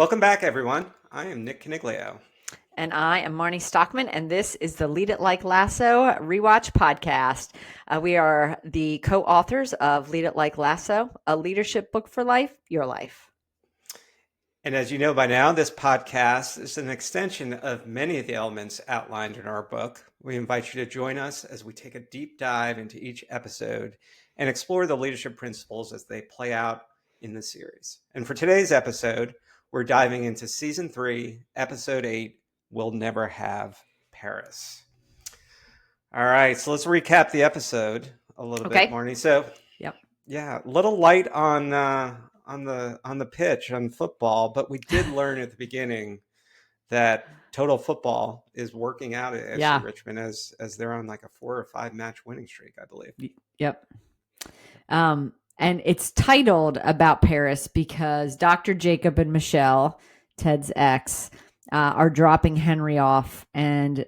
Welcome back, everyone. I am Nick Caniglio. And I am Marnie Stockman, and this is the Lead It Like Lasso rewatch podcast. We are the co authors of Lead It Like Lasso, a leadership book for life, your life. And as you know by now, this podcast is an extension of many of the elements outlined in our book. We invite you to join us as we take a deep dive into each episode and explore the leadership principles as they play out in the series. And for today's episode, we're diving into season 3, episode 8, We'll Never Have Paris. All right, so let's recap the episode a little bit, Okay. Marnie. So, Yep. yeah, a little light on the pitch on football, but we did learn at the beginning that Total Football is working out at FC Yeah. Richmond as they're on like a 4 or 5 match winning streak, I believe. Yep. And it's titled About Paris because Dr. Jacob and Michelle, Ted's ex, are dropping Henry off, and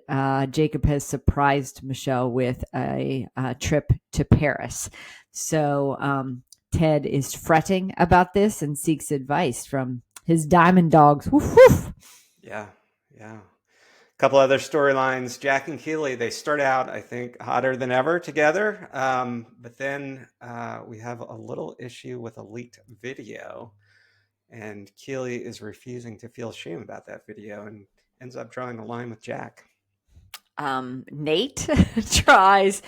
Jacob has surprised Michelle with a trip to Paris. So Ted is fretting about this and seeks advice from his diamond dogs. Woof, woof. Yeah. A couple other storylines. Jack and Keeley, they start out, I think, hotter than ever together. But then we have a little issue with a leaked video. And Keeley is refusing to feel shame about that video and ends up drawing a line with Jack. Nate tries,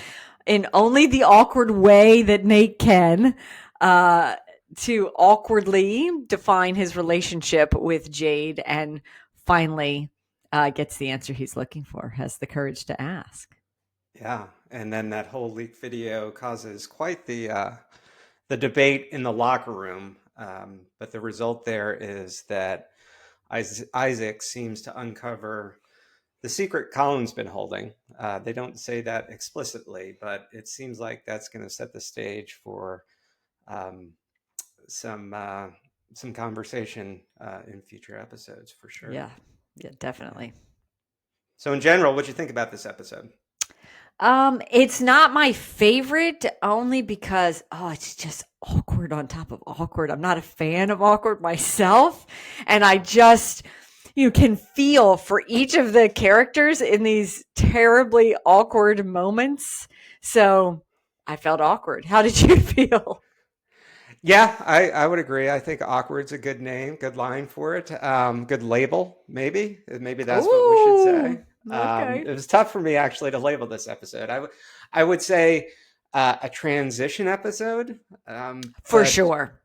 in only the awkward way that Nate can, to awkwardly define his relationship with Jade, and finally gets the answer he's looking for, has the courage to ask. Yeah, and then that whole leaked video causes quite the debate in the locker room. But the result there is that Isaac seems to uncover the secret Colin's been holding. They don't say that explicitly, but it seems like that's going to set the stage for some conversation in future episodes for sure. Yeah, definitely. So in general, what'd you think about this episode? It's not my favorite only because it's just awkward on top of awkward. I'm not a fan of awkward myself, and I just can feel for each of the characters in these terribly awkward moments. So I felt awkward. How did you feel? Yeah, I would agree. I think awkward's a good name, good line for it. Good label, maybe. Maybe that's what we should say. Okay. It was tough for me actually to label this episode. I would say a transition episode. For But sure.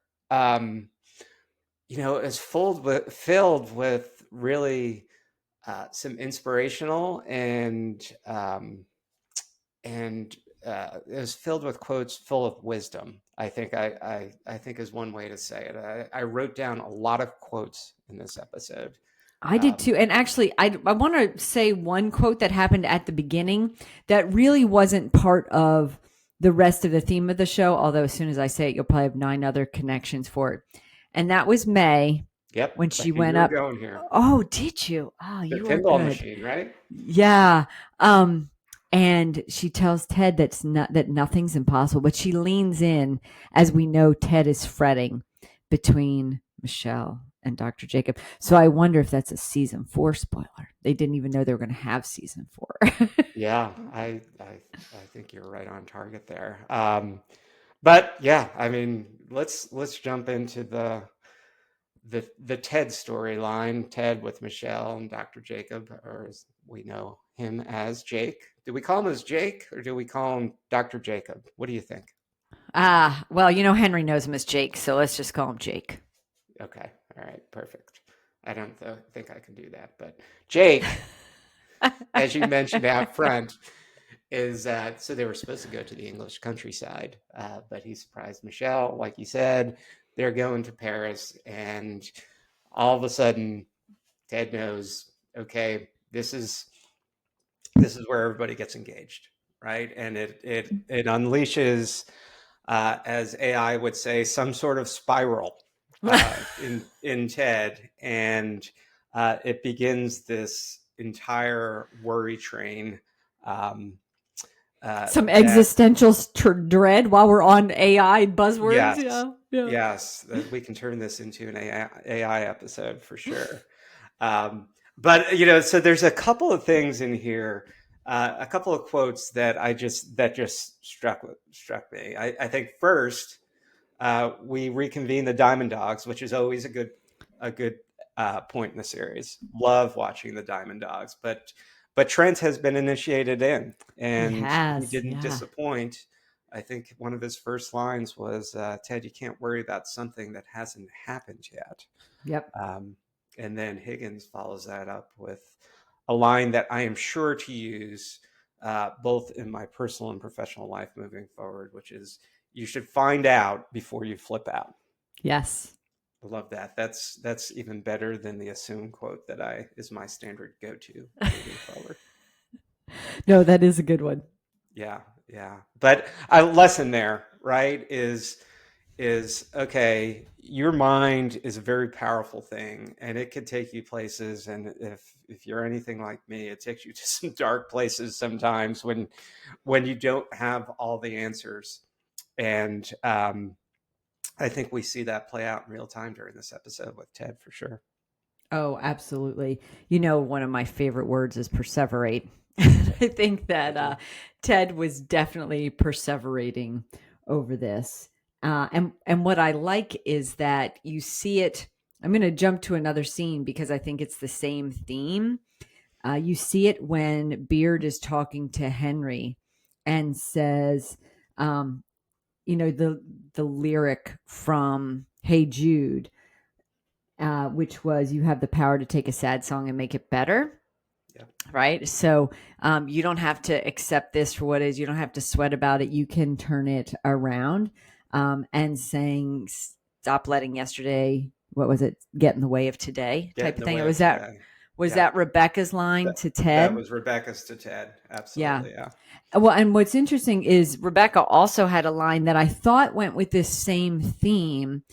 it's filled with really some inspirational and it was filled with quotes full of wisdom. I think I think is one way to say it. I wrote down a lot of quotes in this episode. I did Um, too. And actually, I want to say one quote that happened at the beginning that really wasn't part of the rest of the theme of the show. Although, as soon as I say it, you'll probably have 9 other connections for it. And that was May yep, when I she knew went you were up. going here. Oh, did you? Oh, The you are pinball good. machine, right? Yeah. And she tells Ted that nothing's impossible, but she leans in as we know Ted is fretting between Michelle and Dr. Jacob. So I wonder if that's a season 4 spoiler. They didn't even know they were going to have season 4. Yeah, I think you're right on target there. But yeah, I mean, let's jump into the Ted storyline. Ted with Michelle and Dr. Jacob, or as we know him as Jake. Do we call him as Jake or do we call him Dr. Jacob? What do you think? Well, Henry knows him as Jake, so let's just call him Jake. Okay, all right, perfect. I don't think I can do that, but Jake, as you mentioned out front, is so they were supposed to go to the English countryside, but he surprised Michelle. Like you said, they're going to Paris, and all of a sudden, Ted knows, okay, this is where everybody gets engaged, right? And it unleashes, as AI would say, some sort of spiral in Ted, and it begins this entire worry train. Some that existential dread while we're on AI buzzwords. yes, Yeah. yes, that we can turn this into an AI episode for sure. But so there's a couple of things in here, a couple of quotes that just struck me. I think first, we reconvene the Diamond Dogs, which is always a good point in the series. Love watching the Diamond Dogs, but Trent has been initiated in, He and he has. didn't Yeah. disappoint. I think one of his first lines was, "Ted, you can't worry about something that hasn't happened yet." Yep. Um, and then Higgins follows that up with a line that I am sure to use both in my personal and professional life moving forward, which is, "You should find out before you flip out." Yes. I love that. That's even better than the assume quote that I is my standard go to moving forward. No, that is a good one. Yeah, yeah. But a lesson there, right, is okay, your mind is a very powerful thing, and it could take you places, and if you're anything like me, it takes you to some dark places sometimes when you don't have all the answers. And I think we see that play out in real time during this episode with Ted for sure. Oh, absolutely. One of my favorite words is perseverate. I think I that do. Ted was definitely perseverating over this. And what I like is that you see it. I'm going to jump to another scene because I think it's the same theme. You see it when Beard is talking to Henry and says, um, the lyric from Hey Jude, which was, "You have the power to take a sad song and make it better." Yeah. Right. So you don't have to accept this for what it is. You don't have to sweat about it. You can turn it around, and saying, "Stop letting yesterday, what was it, get in the way of today," Get type in of the thing. way of today. Was Yeah. that Rebecca's line That to that Ted? was Rebecca's to Ted. Yeah. Absolutely. Yeah. Well, and what's interesting is Rebecca also had a line that I thought went with this same theme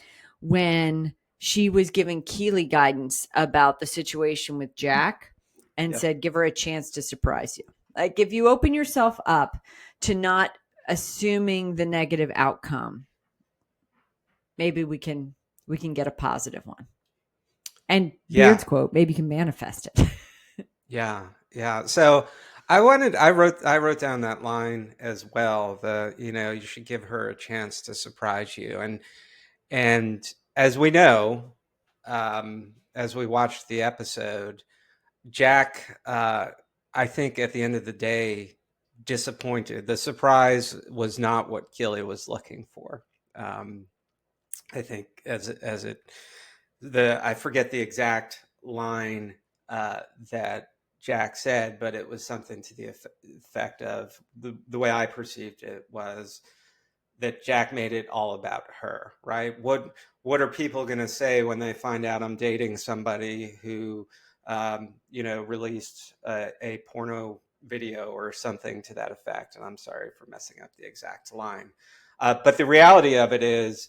when she was giving Keeley guidance about the situation with Jack and Yep. said, "Give her a chance to surprise you." Like, if you open yourself up to not assuming the negative outcome, maybe we can get a positive one. And Beard's Yeah. quote, maybe you can manifest it. Yeah. Yeah. So I wrote down that line as well. You should give her a chance to surprise you. And as we know, as we watched the episode, Jack, I think at the end of the day, disappointed. The surprise was not what Keeley was looking for. Um, I think as it the I forget the exact line that Jack said, but it was something to the effect of, the way I perceived it was that Jack made it all about her, right? What are people going to say when they find out I'm dating somebody who released a porno video or something to that effect? And I'm sorry for messing up the exact line, but the reality of it is,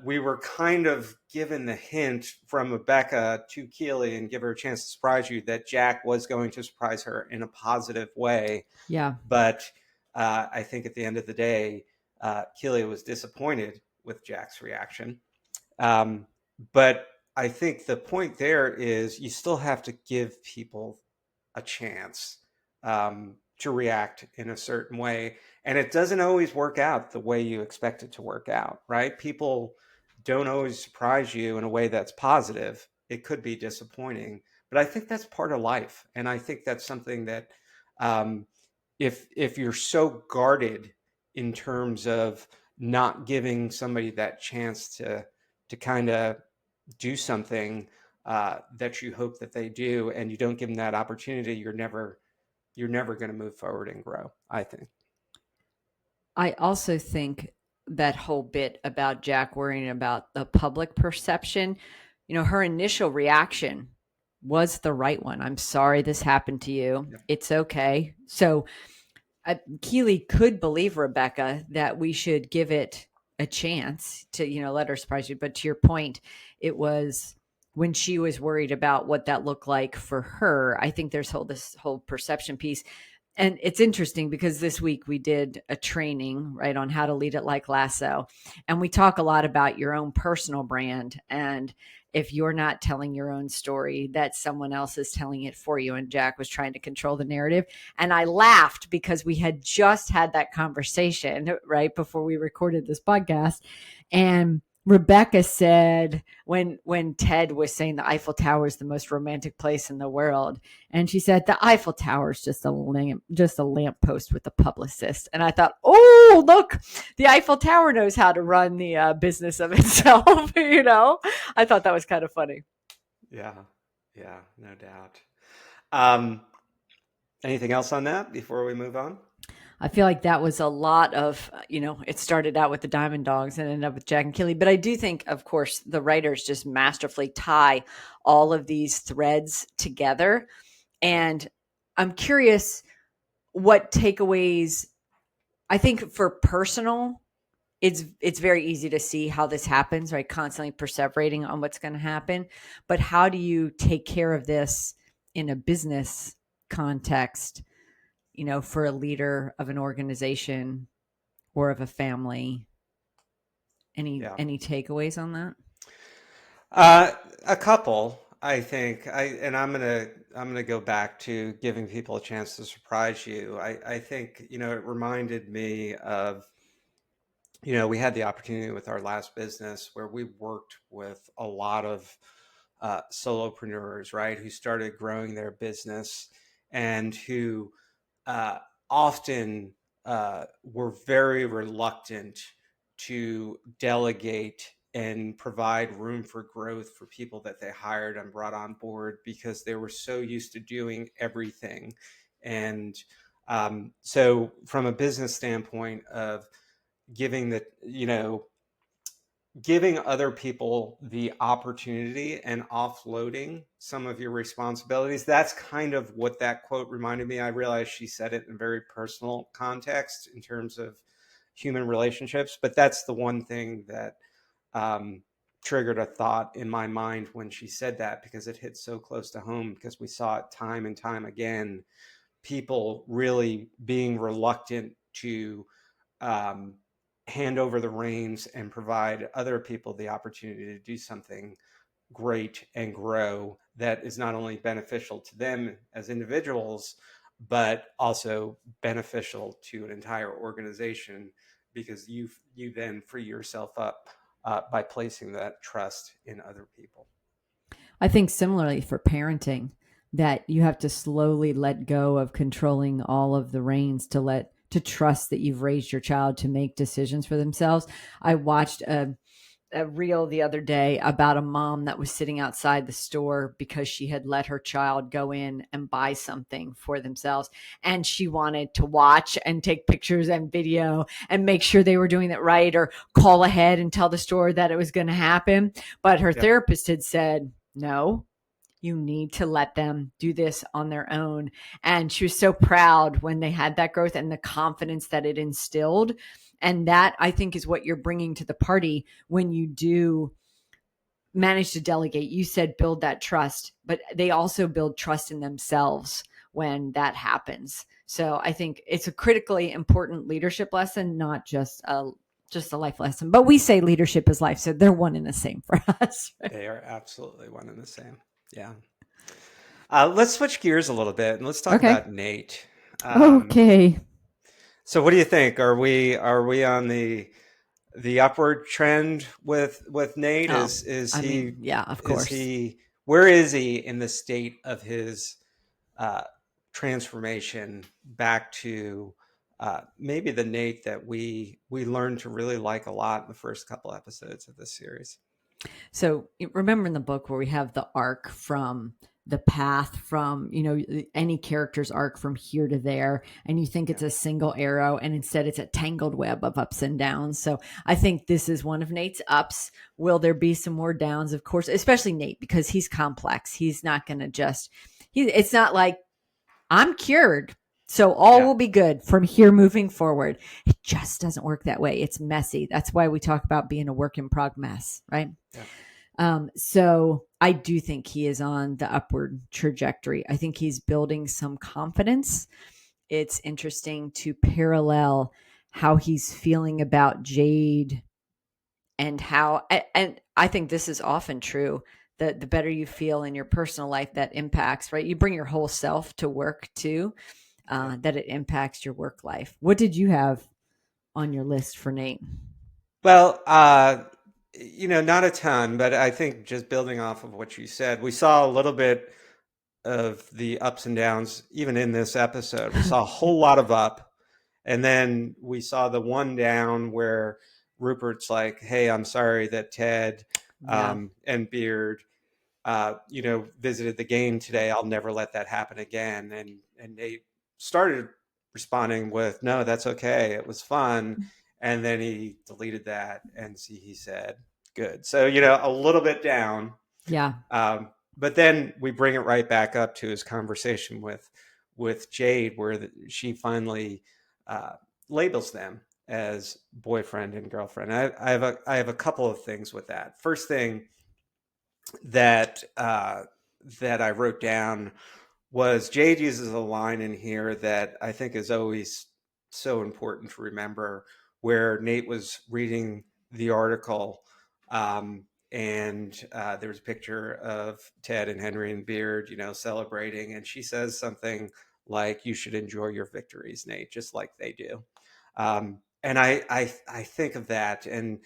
we were kind of given the hint from Rebecca to Keeley, and give her a chance to surprise you, that Jack was going to surprise her in a positive way. Yeah. But I think at the end of the day, Keeley was disappointed with Jack's reaction. Um, but I think the point there is, you still have to give people a chance to react in a certain way. And it doesn't always work out the way you expect it to work out, right? People don't always surprise you in a way that's positive. It could be disappointing, but I think that's part of life. And I think that's something that, um, if you're so guarded in terms of not giving somebody that chance to kind of do something that you hope that they do, and you don't give them that opportunity, you're never going to move forward and grow, I think. I also think that whole bit about Jack worrying about the public perception, her initial reaction was the right one. "I'm sorry this happened to you. Yeah. It's okay." So Keeley could believe Rebecca that we should give it a chance to, let her surprise you. But to your point, it was when she was worried about what that looked like for her. I think there's this whole perception piece. And it's interesting because this week we did a training, right, on how to lead it like Lasso. And we talk a lot about your own personal brand. And if you're not telling your own story, that someone else is telling it for you. And Jack was trying to control the narrative. And I laughed because we had just had that conversation right before we recorded this podcast. And Rebecca said when Ted was saying the Eiffel Tower is the most romantic place in the world, and she said the Eiffel Tower is just a lamppost with a publicist. And I thought, oh, look, the Eiffel Tower knows how to run the business of itself. I thought that was kind of funny. Yeah, yeah, no doubt. Um, Anything else on that before we move on? I feel like that was a lot of, it started out with the Diamond Dogs and ended up with Jack and Keeley. But I do think, of course, the writers just masterfully tie all of these threads together. And I'm curious what takeaways. I think for personal, it's very easy to see how this happens, right? Constantly perseverating on what's going to happen. But how do you take care of this in a business context, for a leader of an organization or of a family? Yeah. Any takeaways on that? A couple, I think. I'm gonna go back to giving people a chance to surprise you. I think, it reminded me of, we had the opportunity with our last business where we worked with a lot of solopreneurs, right, who started growing their business and who uh, often were very reluctant to delegate and provide room for growth for people that they hired and brought on board because they were so used to doing everything. And so, from a business standpoint of giving the, giving other people the opportunity and offloading some of your responsibilities. That's kind of what that quote reminded me. I realize she said it in a very personal context in terms of human relationships, but that's the one thing that triggered a thought in my mind when she said that, because it hit so close to home, because we saw it time and time again, people really being reluctant to um, hand over the reins and provide other people the opportunity to do something great and grow that is not only beneficial to them as individuals, but also beneficial to an entire organization, because you then free yourself up by placing that trust in other people. I think similarly for parenting, that you have to slowly let go of controlling all of the reins to trust that you've raised your child to make decisions for themselves. I watched a reel the other day about a mom that was sitting outside the store because she had let her child go in and buy something for themselves. And she wanted to watch and take pictures and video and make sure they were doing it right, or call ahead and tell the store that it was going to happen. But her Yep. therapist had said, no, you need to let them do this on their own. And she was so proud when they had that growth and the confidence that it instilled. And that, I think, is what you're bringing to the party when you do manage to delegate. You said build that trust, but they also build trust in themselves when that happens. So I think it's a critically important leadership lesson, not just a life lesson. But we say leadership is life, so they're one and the same for us. They are absolutely one and the same. Yeah. Let's switch gears a little bit and let's talk Okay. about Nate. Okay. So, what do you think? Are we on the upward trend with Nate? Oh, Is I he mean, yeah, of is course. he where is he in the state of his uh, transformation back to maybe the Nate that we learned to really like a lot in the first couple episodes of this series? So remember in the book where we have the arc from the path from, any character's arc from here to there, and you think Yeah, it's a single arrow, and instead it's a tangled web of ups and downs. So I think this is one of Nate's ups. Will there be some more downs? Of course, especially Nate, because he's complex. He's not going to it's not like I'm cured, so all yeah, will be good from here moving forward. It just doesn't work that way. It's messy. That's why we talk about being a work in progress, right? yeah. So I do think he is on the upward trajectory. I think he's building some confidence it's interesting to parallel how he's feeling about Jade, and how, and I think this is often true, that the better you feel in your personal life, that impacts, right? You bring your whole self to work too, Yeah. that it impacts your work life. What did you have on your list for Nate? Well, not a ton, but I think just building off of what you said, we saw a little bit of the ups and downs even in this episode. We saw a whole lot of up, and then we saw the one down where Rupert's like, "Hey, I'm sorry that Ted Yeah. and Beard, visited the game today. I'll never let that happen again." And they started responding with, "No, that's okay. It was fun." And then he deleted that, and he said, "Good." So a little bit down, Yeah. but then we bring it right back up to his conversation with Jade, where she finally uh, labels them as boyfriend and girlfriend. I have a couple of things with that. First thing that that I wrote down was Jade uses a line in here that I think is always so important to remember, where Nate was reading the article, and there was a picture of Ted and Henry and Beard, celebrating, and she says something like, "You should enjoy your victories, Nate, just like they do." And I think of that, and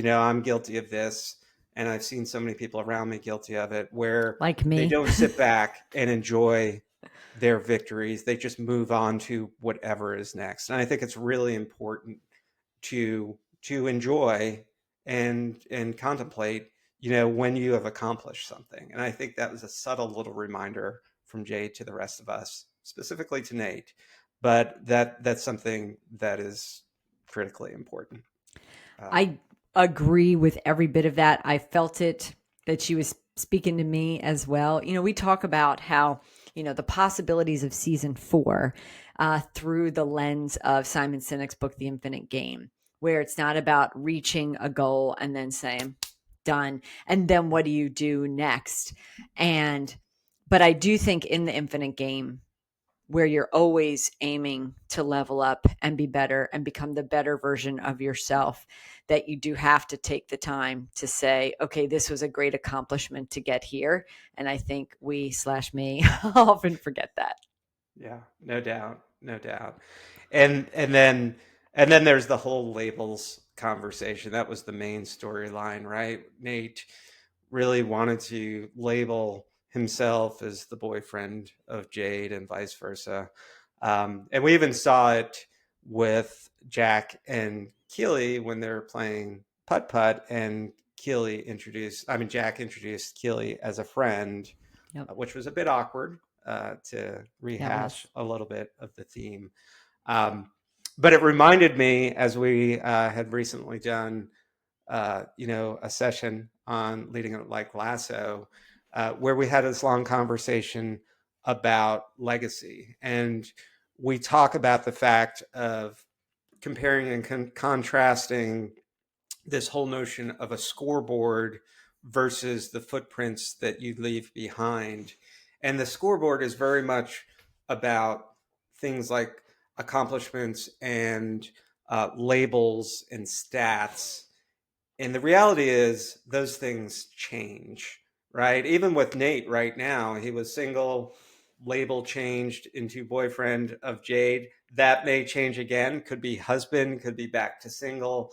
I'm guilty of this, and I've seen so many people around me guilty of it, where Like they me. don't sit back and enjoy their victories. They just move on to whatever is next. And I think it's really important to enjoy and contemplate, when you have accomplished something. And I think that was a subtle little reminder from Jade to the rest of us, specifically to Nate. But that's something that is critically important. Um, I agree with every bit of that. I felt it, that she was speaking to me as well. We talk about how, the possibilities of season 4, through the lens of Simon Sinek's book, The Infinite Game, where it's not about reaching a goal and then saying, done. And then what do you do next? But I do think in the Infinite Game, where you're always aiming to level up and be better and become the better version of yourself, that you do have to take the time to say, okay, this was a great accomplishment to get here. And I think we/me often forget that. Yeah, no doubt, no doubt. And then there's the whole labels conversation. That was the main storyline, right? Nate really wanted to label himself as the boyfriend of Jade and vice versa. And we even saw it with Jack and Keeley when they were playing putt putt, and Jack introduced Keeley as a friend, Yep. which was a bit awkward, to That rehash was. a little bit of the theme. Um, but it reminded me, as we had recently done, a session on Leading It Like Lasso, where we had this long conversation about legacy. And we talk about the fact of comparing and contrasting this whole notion of a scoreboard versus the footprints that you leave behind. And the scoreboard is very much about things like accomplishments and labels and stats. And the reality is, those things change, right? Even with Nate right now, he was single, label changed into boyfriend of Jade. That may change again, could be husband, could be back to single.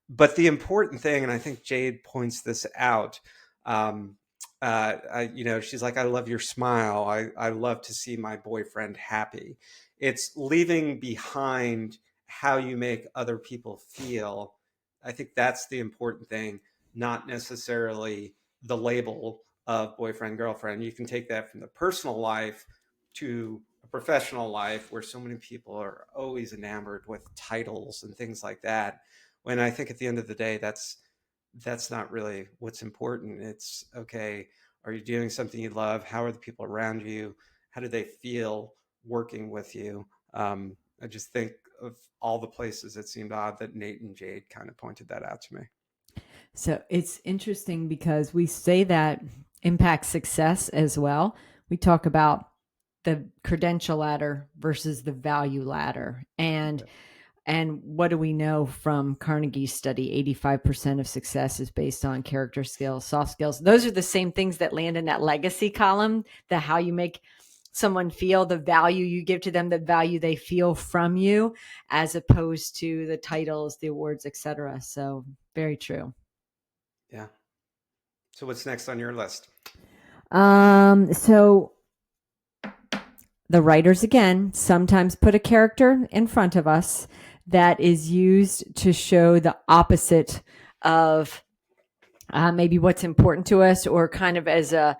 But the important thing, and I think Jade points this out, she's like, "I love your smile. I love to see my boyfriend happy." It's leaving behind how you make other people feel. I think that's the important thing, not necessarily the label of boyfriend, girlfriend. You can take that from the personal life to a professional life, where so many people are always enamored with titles and things like that. When I think at the end of the day, that's not really what's important. It's okay, are you doing something you love? How are the people around you? How do they feel working with you? I just think of all the places it seemed odd that Nate and Jade kind of pointed that out to me. So it's interesting because we say that impacts success as well. We talk about the credential ladder versus the value ladder. And what do we know from Carnegie's study? 85% of success is based on character skills, soft skills. Those are the same things that land in that legacy column, the how you make someone feel, the value you give to them, the value they feel from you, as opposed to the titles, the awards, etc. So very true. Yeah. So what's next on your list? So the writers, again, sometimes put a character in front of us that is used to show the opposite of maybe what's important to us, or kind of as a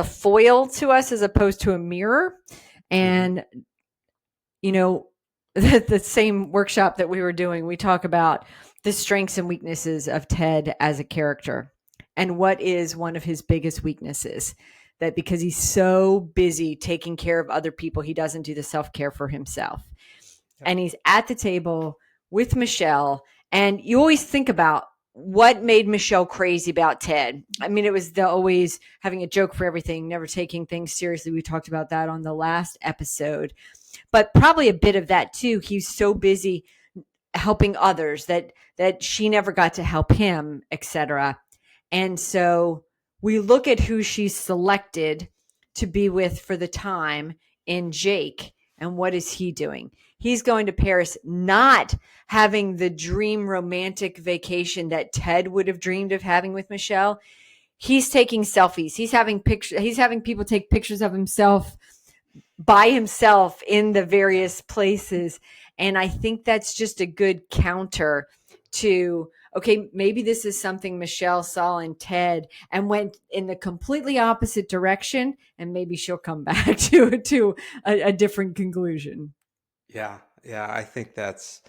foil to us, as opposed to a mirror. And you know, the same workshop that we were doing, we talk about the strengths and weaknesses of Ted as a character, and what is one of his biggest weaknesses. That because he's so busy taking care of other people, he doesn't do the self-care for himself. Yep. And he's at the table with Michelle, and you always think about what made Michelle crazy about Ted. I mean, it was the always having a joke for everything, never taking things seriously. We talked about that on the last episode, but probably a bit of that too. He's so busy helping others that she never got to help him, etc. And so we look at who she's selected to be with for the time in Jake. And what is he doing? He's going to Paris, not having the dream romantic vacation that Ted would have dreamed of having with Michelle. He's taking selfies. He's having people take pictures of himself by himself in the various places. And I think that's just a good counter to, okay, maybe this is something Michelle saw in Ted and went in the completely opposite direction, and maybe she'll come back to a different conclusion. Yeah. I think that's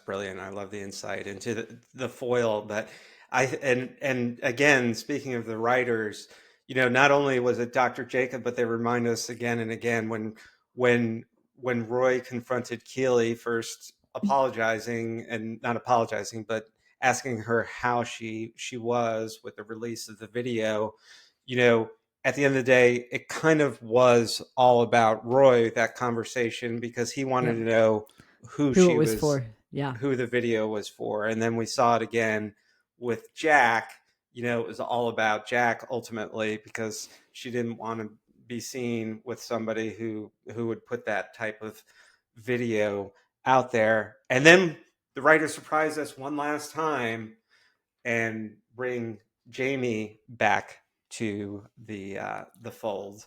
brilliant. I love the insight into the foil. But and again, speaking of the writers, not only was it Dr. Jacob, but they remind us again and again when Roy confronted Keeley, first apologizing, and not apologizing, but asking her how she was with the release of the video. At the end of the day, it kind of was all about Roy, that conversation, because he wanted to know who she was for. Yeah. Who the video was for. And then we saw it again with Jack. It was all about Jack ultimately, because she didn't want to be seen with somebody who would put that type of video out there. And then the writer surprised us one last time and bring Jamie back to the fold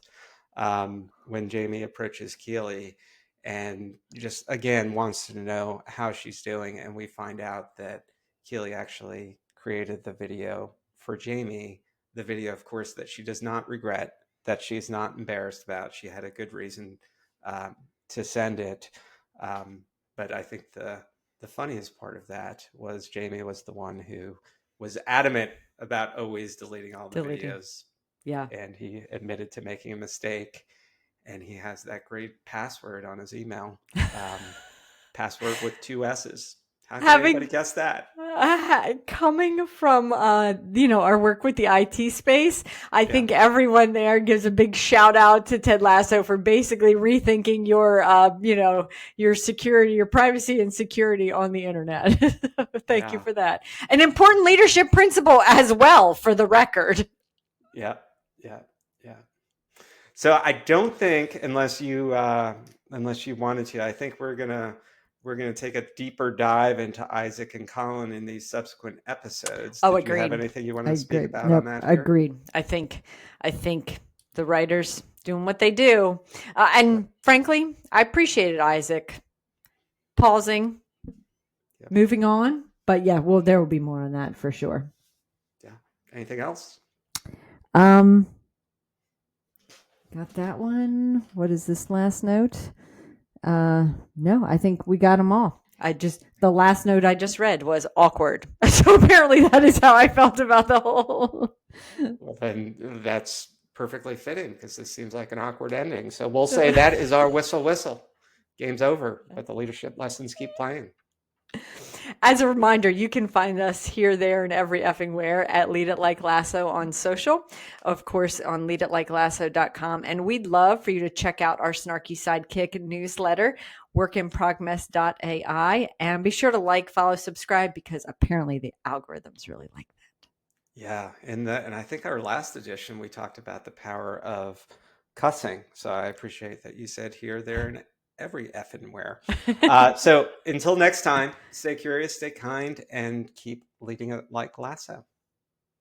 when Jamie approaches Keeley and just again wants to know how she's doing, and we find out that Keeley actually created the video for Jamie, the video, of course, that she does not regret, that she's not embarrassed about. She had a good reason to send it, but I think the funniest part of that was Jamie was the one who was adamant about always deleting all the videos. Yeah. And he admitted to making a mistake. And he has that great password on his email. Password with 2 S's. How can anybody guess that? Coming from, our work with the IT space, I think everyone there gives a big shout out to Ted Lasso for basically rethinking your security, your privacy and security on the internet. Thank you for that. An important leadership principle as well, for the record. Yeah. So I don't think, unless you wanted to, I think we're gonna take a deeper dive into Isaac and Colin in these subsequent episodes. Agreed. Do you have anything you want to speak about on that? Agreed. I think the writers doing what they do, and frankly, I appreciated Isaac pausing, moving on. But there will be more on that for sure. Yeah. Anything else? Got that one. What is this last note? No, I think we got them all. The last note I just read was awkward. So apparently that is how I felt about the whole. Well, then that's perfectly fitting, because this seems like an awkward ending. So we'll say that is our whistle. Game's over, but the leadership lessons keep playing. As a reminder, you can find us here, there, and every effing where at Lead It Like Lasso on social, of course, on leaditlikelasso.com. And we'd love for you to check out our Snarky Sidekick newsletter, workinprogress.ai. And be sure to like, follow, subscribe, because apparently the algorithms really like that. Yeah, and I think our last edition we talked about the power of cussing. So I appreciate that you said here, there, and every effing where. So until next time, stay curious, stay kind, and keep leading it like Lasso.